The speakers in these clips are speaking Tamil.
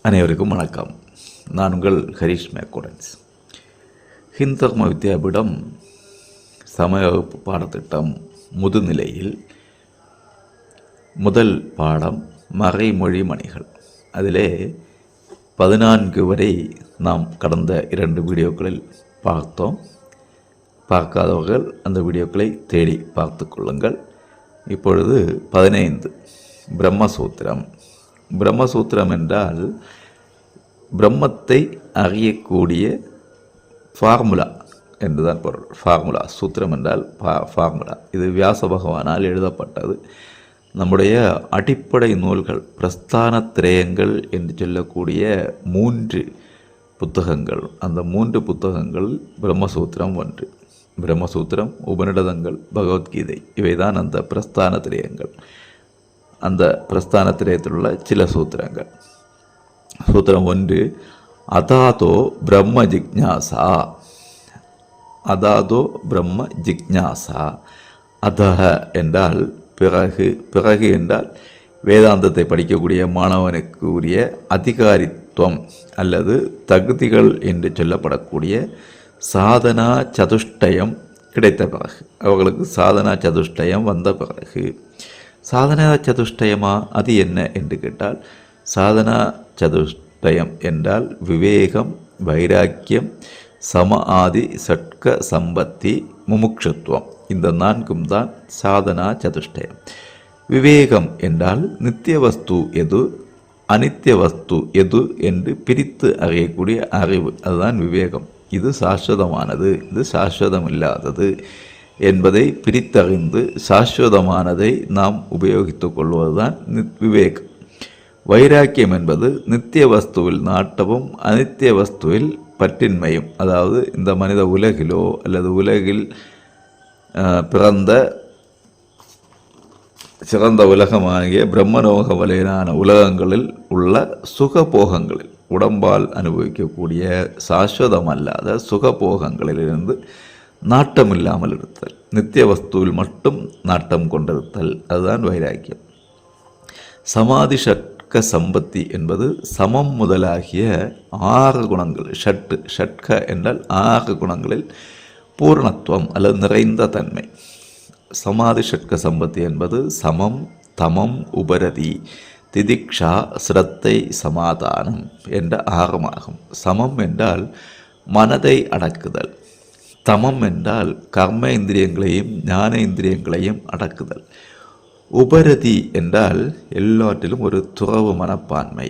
அனைவருக்கும் வணக்கம். நான் உங்கள் ஹரிஷ் மேக்கோடன்ஸ். ஹிந்து தர்ம வித்யாபீடம் சமய வகுப்பு பாடத்திட்டம் முதுநிலையில் முதல் பாடம் மறைமொழி மணிகள். அதிலே 14 வரை நாம் கடந்த 2 வீடியோக்களில் பார்த்தோம். பார்க்காதவர்கள் அந்த வீடியோக்களை தேடி பார்த்து கொள்ளுங்கள். இப்பொழுது 15 பிரம்மசூத்திரம். பிரம்மசூத்திரம் என்றால் பிரம்மத்தை அறியக்கூடிய ஃபார்முலா என்றுதான் பொருள். ஃபார்முலா, சூத்திரம் என்றால் ஃபார்முலா. இது வியாச பகவானால் எழுதப்பட்டது. நம்முடைய அடிப்படை நூல்கள் பிரஸ்தான திரயங்கள் என்று சொல்லக்கூடிய 3 புத்தகங்கள். அந்த 3 புத்தகங்கள் பிரம்மசூத்திரம் ஒன்று. பிரம்மசூத்திரம், உபநிடதங்கள், பகவத்கீதை, இவைதான் அந்த பிரஸ்தான திரயங்கள். அந்த பிரஸ்தான திரயத்தில் உள்ள சில சூத்திரங்கள். சூத்திரம் 1, அதாதோ பிரம்ம ஜிக்ஞாசா. அதாதோ பிரம்ம ஜிக்ஞாசா. அதஹ என்றால் பிறகு, பிறகு என்றால் வேதாந்தத்தை படிக்கக்கூடிய மாணவனுக்கு உரிய அதிகாரித்துவம் அல்லது தகுதிகள் என்று சொல்லப்படக்கூடிய சாதனா சதுஷ்டயம் கிடைத்த பிறகு, அவர்களுக்கு சாதனா சதுஷ்டயம் வந்த பிறகு. சாதனா சதுஷ்டயமா அது என்ன என்று கேட்டால், சாதனா சதுஷ்டயம் என்றால் விவேகம், வைராக்கியம், சம ஆதி, சட்க சம்பத்தி, முமுட்சுத்துவம். இந்த 4ம் தான் சாதனா சதுஷ்டயம். விவேகம் என்றால் நித்திய வஸ்து எது, அனித்திய வஸ்து எது என்று பிரித்து அறியக்கூடிய அறிவு, அதுதான் விவேகம். இது சாஸ்வதமானது, இது சாஸ்வதமில்லாதது என்பதை பிரித்தறிந்து சாஸ்வதமானதை நாம் உபயோகித்து கொள்வதுதான் விவேகம். வைராக்கியம் என்பது நித்திய வஸ்துவில் நாட்டமும் அனித்திய வஸ்துவில் பற்றின்மையும். அதாவது இந்த மனித உலகிலோ அல்லது உலகில் பிறந்த சிறந்த உலகமாகிய பிரம்மலோக வலையிலான உலகங்களில் உள்ள சுகபோகங்களில், உடம்பால் அனுபவிக்கக்கூடிய சாஸ்வதமல்லாத சுகபோகங்களிலிருந்து நாட்டம் இல்லாமல் இருத்தல், நித்திய வஸ்துவில் மட்டும் நாட்டம் கொண்டிருத்தல், அதுதான் வைராக்கியம். சமாதி ஷட்க சம்பத்தி என்பது சமம் முதலாகிய 6 குணங்கள். ஷட்க என்றால் 6 குணங்களில் பூரணத்துவம் அல்லது நிறைந்த தன்மை. சமாதி ஷட்க சம்பத்தி என்பது சமம், தமம், உபரதி, திதிக்ஷா, சிரத்தை, சமாதானம் என்ற 6 சமம் என்றால் மனதை அடக்குதல். தமம் என்றால் கர்ம இந்திரியங்களையும் ஞான இந்திரியங்களையும் அடக்குதல். உபரதி என்றால் எல்லாற்றிலும் ஒரு துறவு மனப்பான்மை.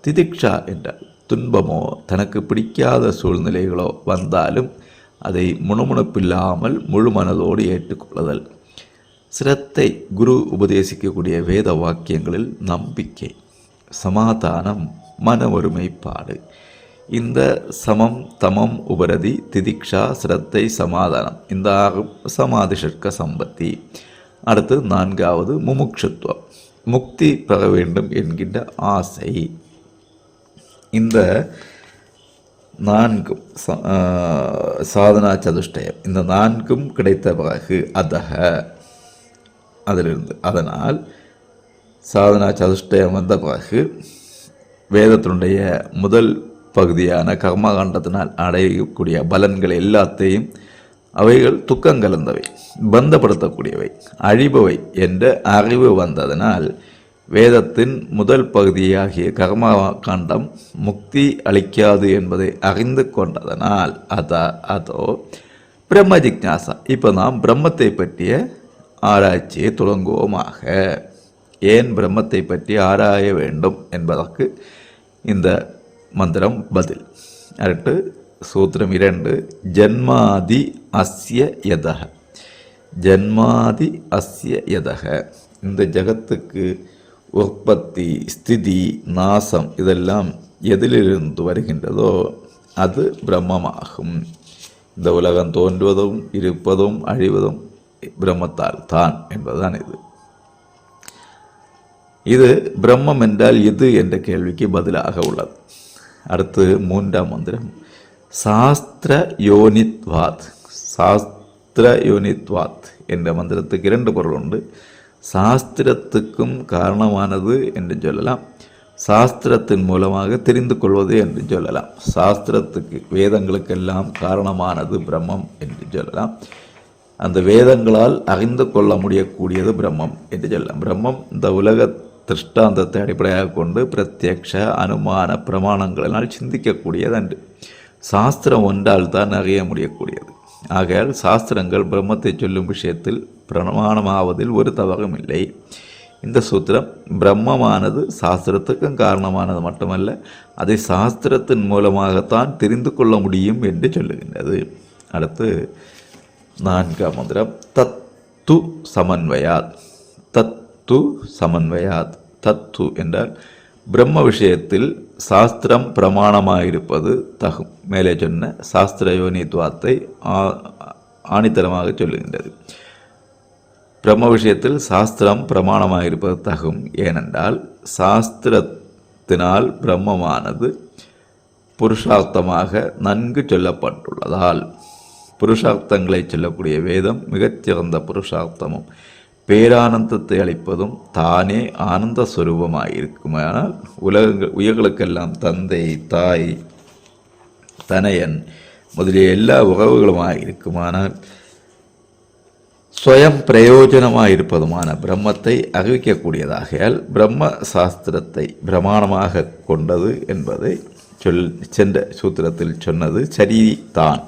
திதிக்ஷா என்றால் துன்பமோ தனக்கு பிடிக்காத சூழ்நிலைகளோ வந்தாலும் அதை முணுமுணுப்பில்லாமல் முழு மனதோடு ஏற்றுக்கொள்ளுதல். சிரத்தை, குரு உபதேசிக்கக்கூடிய வேத வாக்கியங்களில் நம்பிக்கை. சமாதானம், மன ஒருமைப்பாடு. இந்த சமம், தமம், உபரதி, திதிக்ஷா, சிரத்தை, சமாதானம், இந்த 6 சமாதி ஷட்க சம்பத்தி. அடுத்து 4வது முமுட்சுத்துவம், முக்தி பெற வேண்டும் என்கின்ற ஆசை. இந்த 4 சாதனா சதுஷ்டயம், இந்த 4ம் கிடைத்த பிறகு அதக, அதிலிருந்து, அதனால் சாதனா சதுஷ்டயம் வந்த பிறகு வேதத்தினுடைய முதல் பகுதியான கர்மகாண்டத்தினால் அடையக்கூடிய பலன்கள் எல்லாத்தையும், அவைகள் துக்கம் கலந்தவை, பந்தப்படுத்தக்கூடியவை, அழிபவை என்ற அறிவு வந்ததனால் வேதத்தின் முதல் பகுதியாகிய கர்மகாண்டம் முக்தி அளிக்காது என்பதை அறிந்து கொண்டதனால் அதோ பிரம்ம ஜிக்ஞாசா. இப்போ நாம் பிரம்மத்தை பற்றிய ஆராய்ச்சியை தொடங்குவோமாக. ஏன் பிரம்மத்தை பற்றி ஆராய வேண்டும் என்பதற்கு இந்த மந்திரம் பதில். அடுத்து சூத்திரம் 2, ஜன்மாதி அஸ்ய யதஹ. ஜன்மாதி அஸ்ய யதஹ. இந்த ஜகத்துக்கு உற்பத்தி, ஸ்திதி, நாசம் இதெல்லாம் எதிலிருந்து வருகின்றதோ அது பிரம்மமாகும். இந்த உலகம் தோன்றுவதும் இருப்பதும் அழிவதும் பிரம்மத்தால் தான் என்பதுதான் இது. இது பிரம்மம் என்றால் எது என்ற கேள்விக்கு பதிலாக உள்ளது. அடுத்து 3ஆம் மந்திரம், சாஸ்திர யோனித்வாத். சாஸ்திர யோனித்வாத் என்ற மந்திரத்துக்கு 2 பொருள் உண்டு. சாஸ்திரத்துக்கும் காரணமானது என்று சொல்லலாம், சாஸ்திரத்தின் மூலமாக தெரிந்து கொள்வது என்று சொல்லலாம். சாஸ்திரத்துக்கு வேதங்களுக்கெல்லாம் காரணமானது பிரம்மம் என்று சொல்லலாம். அந்த வேதங்களால் அறிந்து கொள்ள முடியக்கூடியது பிரம்மம் என்று சொல்லலாம். பிரம்மம் இந்த உலக திருஷ்டாந்தத்தை அடிப்படையாக கொண்டு பிரத்யக்ஷ அனுமான பிரமாணங்களினால் சிந்திக்கக்கூடியது அன்று சாஸ்திரம் ஒன்றால் தான் அறிய முடியக்கூடியது. ஆகையால் சாஸ்திரங்கள் பிரம்மத்தை சொல்லும் விஷயத்தில் பிரமாணமாவதில் ஒரு தவறும் இல்லை. இந்த சூத்திரம் பிரம்மமானது சாஸ்திரத்துக்கும் காரணமானது மட்டுமல்ல, அதை சாஸ்திரத்தின் மூலமாகத்தான் தெரிந்து கொள்ள முடியும் என்று சொல்லுகின்றது. அடுத்து 4ஆம் மந்திரம் தத்து சமன்வயாத். தத்து சமன்வயாத். தத்து என்றால் பிரம்ம விஷயத்தில் சாஸ்திரம் பிரமாணமாயிருப்பது தகும். மேலே சொன்ன சாஸ்திர யோனித்வாத்தை ஆணித்தரமாக சொல்லுகின்றது. பிரம்ம விஷயத்தில் சாஸ்திரம் பிரமாணமாக இருப்பது தகும். ஏனென்றால் சாஸ்திரத்தினால் பிரம்மமானது புருஷார்த்தமாக நன்கு சொல்லப்பட்டுள்ளதால், புருஷார்த்தங்களை சொல்லக்கூடிய வேதம் மிகச்சிறந்த புருஷார்த்தமும் பேரானந்தத்தை அளிப்பதும் தானே ஆனந்த ஸ்வரூபமாயிருக்குமானால் உயிர்களுக்கெல்லாம் தந்தை, தாய், தனையன் முதலிய எல்லா உறவுகளுமாக இருக்குமானால் ஸ்வயம் பிரயோஜனமாக இருப்பதுமான பிரம்மத்தை அறிவிக்கக்கூடியதாகையால் பிரம்ம சாஸ்திரத்தை பிரமாணமாக கொண்டது என்பதை சென்ற சூத்திரத்தில் சொன்னது சரிதான்.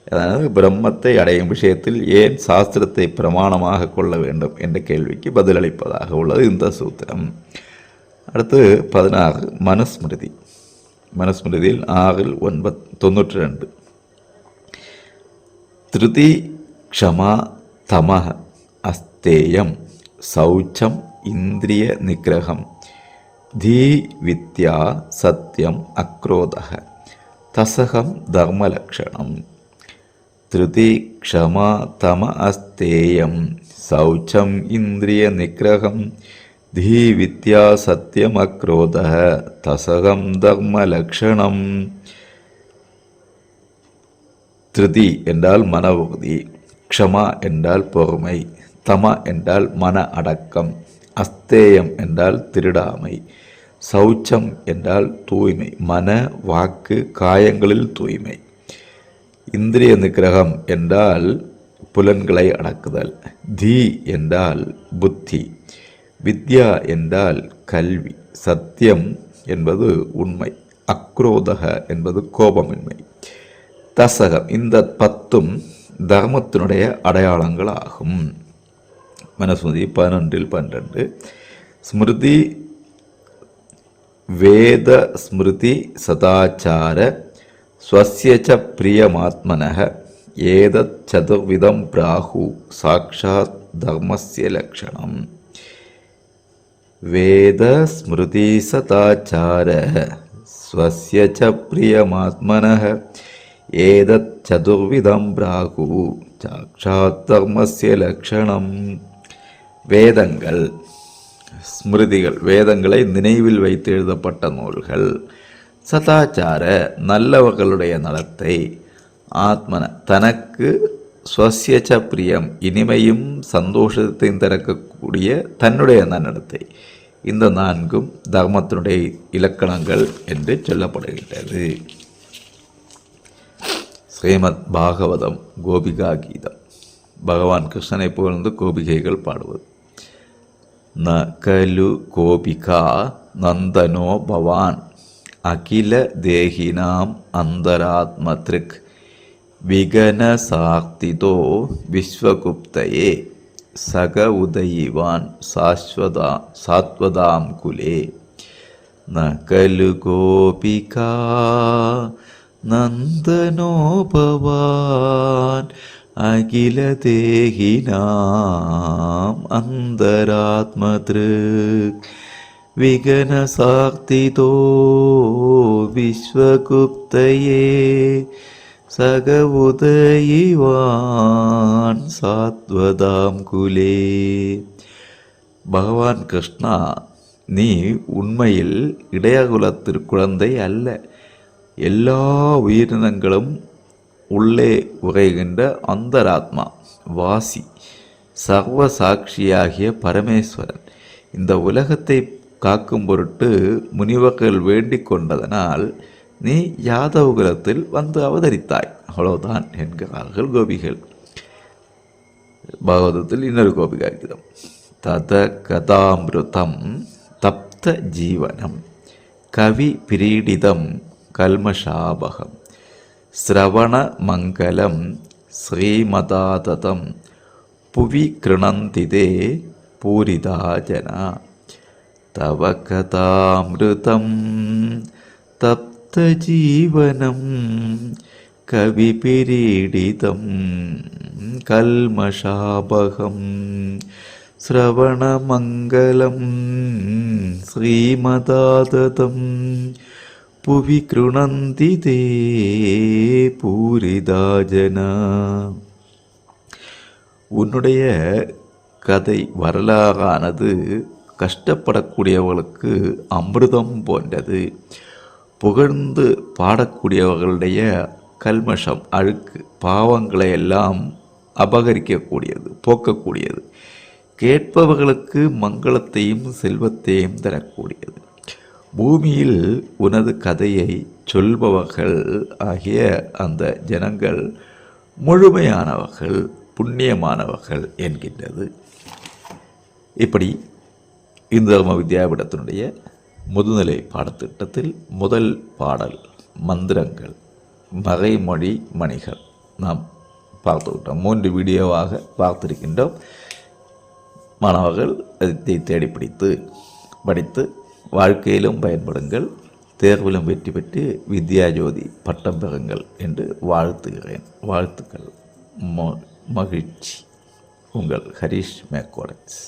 அதாவது பிரம்மத்தை அடையும் விஷயத்தில் ஏன் சாஸ்திரத்தை பிரமாணமாக கொள்ள வேண்டும் என்ற கேள்விக்கு பதிலளிப்பதாக உள்ளது இந்த சூத்திரம். அடுத்து 16 மனுஸ்மிருதி. மனுஸ்மிருதியில் 6-9-92 திருதி க்ஷமா தமஹ அஸ்தேயம் சௌச்சம் இந்திரிய நிகிரகம் தீ வித்யா சத்யம் அக்ரோதः தசகம் தர்மலக்ஷணம். திருதி க்ஷமா தம அஸ்தேயம் சௌச்சம் இந்திரிய நிகிரகம் தீ வித்யா சத்யம் அக்ரோதः தசகம் தர்மலக்ஷணம். திருதி என்றால் மனவுறுதி, க்ஷமா என்றால் பொறுமை, தம என்றால் மன அடக்கம், அஸ்தேயம் என்றால் திருடாமை, சௌச்சம் என்றால் தூய்மை, மன வாக்கு காயங்களில் தூய்மை, இந்திரிய நிகிரகம் என்றால் புலன்களை அடக்குதல், தீ என்றால் புத்தி, வித்யா என்றால் கல்வி, சத்தியம் என்பது உண்மை, அக்ரோதக என்பது கோபமின்மை, தசகம் இந்த 10ம் தர்மத்தினுடைய அடையாளங்கள் ஆகும். மனுஸ்மிருதி 11-12 ஸ்மிருதி வேத ஸ்மிருதி சதாச்சார ஸ்வஸ்ய ச பிரியமாத்மனः ஏதத் சதுர்விதம் பிராஹு சாக்ஷாத் தர்மஸ்ய லக்ஷணம். வேத ஸ்மிருதி சதாச்சார ஸ்வஸ்ய ச பிரியமாத்மனः ஏதத் சதுர்விதம் பிராகு சாக்ஷாத் தர்மஸ்ய லக்ஷணம். வேதங்கள், ஸ்மிருதிகள், வேதங்களை நினைவில் வைத்து எழுதப்பட்ட நூல்கள், சதாச்சார நல்லவர்களுடைய நலத்தை, ஆத்மன தனக்கு, ஸ்வஸ்யச பிரியம் இனிமையும் சந்தோஷத்தையும் தரக்கூடிய தன்னுடைய நன்னடத்தை, இந்த 4ம் தர்மத்தினுடைய இலக்கணங்கள் என்று சொல்லப்படுகின்றது. ஸ்ரீமத் பாகவதம் கோபிகா கீதம். பகவான் கிருஷ்ணனை புகழ்ந்து கோபிகைகள் பாடுவது. ந கலு கோபிகா நந்தனோ பவான் அகில தேகினாம் அந்தராத்மத்ரிக் விகன சாக்திதோ விஸ்வகுப்தயே சக உதயிவான் சாத்வதாம் குலே. ந கலு கோபிகா நந்தனோ பவான் அகில தேகினாம் அந்தராத்மத்ருக் விகன சாக்திதோ விஸ்வகுப்தயே சக உதயிவான் சாத்வதாம் குலே. பகவான் கிருஷ்ணா, நீ உண்மையில் இடையகுலத்திற்கு குழந்தை அல்ல. எல்லா உயிரினங்களும் உள்ளே உரைகின்ற அந்தராத்மா, வாசி, சர்வ சாட்சியாகிய பரமேஸ்வரன். இந்த உலகத்தை காக்கும் பொருட்டு முனிவர்கள் வேண்டிக் கொண்டதனால் நீ யாதவ குலத்தில் வந்து அவதரித்தாய், அவ்வளவுதான் என்கிறார்கள் கோபிகள். பாகவதத்தில் இன்னொரு கோபிகா கீதம். தத கதாமிருதம் தப்த ஜீவனம் கவி பிரீடிதம் கல்மஷாபகம் ஸ்ரவண மங்கலம் ஸ்ரீமதாததம் புவி கிருணந்திதே பூரிதா ஜனா. தவ கதாமிருதம் தப்த ஜீவனம் கவி பிரீடிதம் கல்மஷாபகம் ஸ்ரவணமங்கலம் ஸ்ரீமதாததம் புவி கிருணந்திதே பூரிதா ஜனா. உன்னுடைய கதை வரலாறானது கஷ்டப்படக்கூடியவர்களுக்கு அமிர்தம் போன்றது. புகழ்ந்து பாடக்கூடியவர்களுடைய கல்மஷம், அழுக்கு, பாவங்களை எல்லாம் அபகரிக்கக்கூடியது, போக்கக்கூடியது. கேட்பவர்களுக்கு மங்களத்தையும் செல்வத்தையும் தரக்கூடியது. பூமியில் உனது கதையை சொல்பவர்கள் ஆகிய அந்த ஜனங்கள் முழுமையானவர்கள், புண்ணியமானவர்கள் என்கின்றது. இப்படி இந்து தர்ம வித்யாபீடத்தினுடைய முதுநிலை பாடத்திட்டத்தில் முதல் பாடல் மந்திரங்கள், மறைமொழி மணிகள் நாம் பார்த்துவிட்டோம். 3 வீடியோவாக பார்த்திருக்கின்றோம். மாணவர்கள் அதை தேடி பிடித்து படித்து வாழ்க்கையிலும் பயன்படுங்கள், தேர்விலும் வெற்றி பெற்று வித்யாஜோதி பட்டம் பெறுங்கள் என்று வாழ்த்துகிறேன். வாழ்த்துக்கள். மகிழ்ச்சி. உங்கள் ஹரிஷ் மேக்கோடன்ஸ்.